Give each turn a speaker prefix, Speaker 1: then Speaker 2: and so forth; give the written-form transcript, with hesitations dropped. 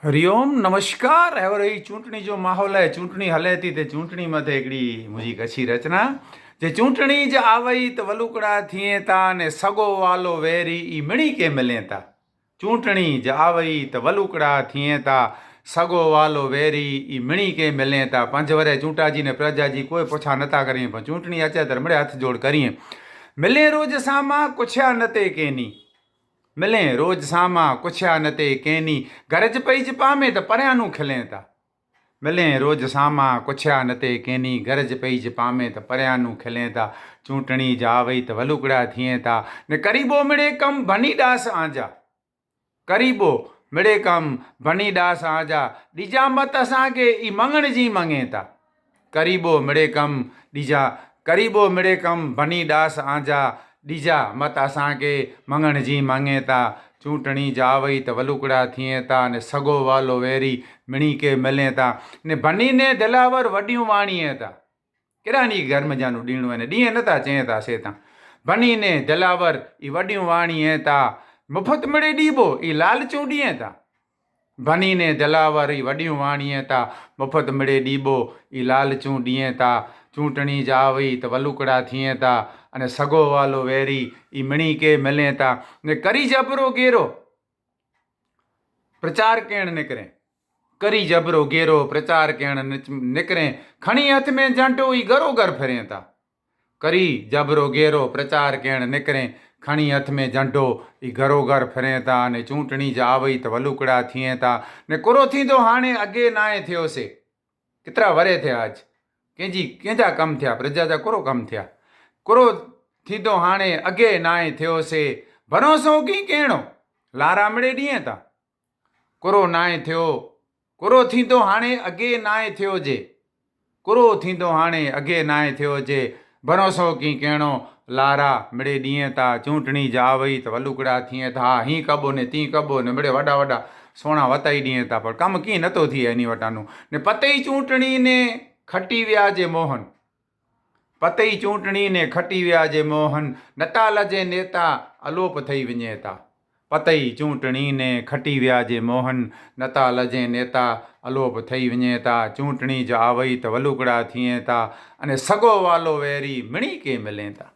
Speaker 1: हरिओम नमस्कार। एव रही चूंटणी जो माहौल है। चूंटणी हले थी ते चूंटणी मथे हिकिड़ी मुंहिंजी कच्छी रचना जे चूंटणी ज आवई त वलुकड़ा थिए था ने सगो वालो वेरी ई मिणी के मिले था। चूंटणी ज आवई त वलुकड़ा थिए था सगो वालो वेरी ई मिणी के मिले था। 5 वरे चूंटा जी ने प्रजा जी कोई पुछा नथा करिए पर चूंटणी अचे त रमड़े हथ जोड़ करिए। मिले रोज सामा कुछया नते केनी मिले रोज सामा कुछया नते केनी गरज पईज पामे त परियानू खिले था। मिले रोज सामा कुछया नते केनी गरज पईज पामे त परियानू खिले था। चूंटणी जा वई त वलुकड़ा थिए था ने करीबो मिड़े कम भनी डास आजा। करीबो मिड़े कम भनी डास आजा ॾिजा मत असांखे ई मंगण जी मंगे था। करीबो मिड़े कम ॾिजा करीबो मिड़े कम भनी डास आजा ॾिजा मत असांखे मंगण जी मंगे था। चूंटणी जा वई त वलुकड़ा थिए था ने सगो वालो वेरी मिणी के मिले था ने भनी ने दिलावर वॾियूं वाणीअ था। केॾा ॾींहं गर्म जानू ॾींहं आहिनि ॾींहं नथा चए था से था। भनी ने दिलावर ई वॾियूं वाणीअ था मुफ़्त मिड़े ॾीबो ई लालचूं ॾींहं था। भनी ने दिलावर ई वॾियूं वाणीअ था मुफ़्त मिड़े ॾीबो ई लालचूं ॾींहं था। चूंटणी जा वई त वलुकड़ा थिए था अने सगो वालो वेरी ई मिणी के मिले था ने करी जबरो गेरो प्रचार करण निकरे। करी जबरो गेरो प्रचार करण निकरे खणी हथ में जंटो ई घरो घर फिरे था। करी जबरो गेरो प्रचार करण निकरे खणी हथ में झंडो ई घरो घर फिरे था ने चूंटणी जा वई त वलुकड़ा थिए था ने कुरो थींदो हाणे अॻे नाहे थियोसे। केतिरा वरे थिया अॼु कंहिंजा कम थिया प्रजा जा कुरो कम थिया। कुरो थींदो हाणे अॻे नाहे थियोसे भरोसो की कहिड़ो लारा मिड़े ॾींहं था। कुरो नाहे थियो कुरो थींदो हाणे अॻे नाहे थियो जे कुरो थींदो हाणे अॻे नाहे थियो जे भरोसो की कहिड़ो लारा मिड़े ॾींहं था। चूंटणी जा वई त वलुकड़ा थिए था हीअं कबो ने तीअं कबो ने मिड़े वॾा वॾा सोना वताई ॾींहं था पर कमु कीअं नथो थिए इन वटानू ने पते ई चूंटणी ने खटी विया जे मोहन। पते ई चूंटणी ने खटी विया जे मोहन नताल जे नेता अलोप थई वञे था। पते ई चूंटणी ने खटी विया जे मोहन नताल जे नेता अलोप थई वञे था। चूंटणी जा वई त वलुकड़ा थिए था अने सगो वालो वेरी मिणी के मिले था।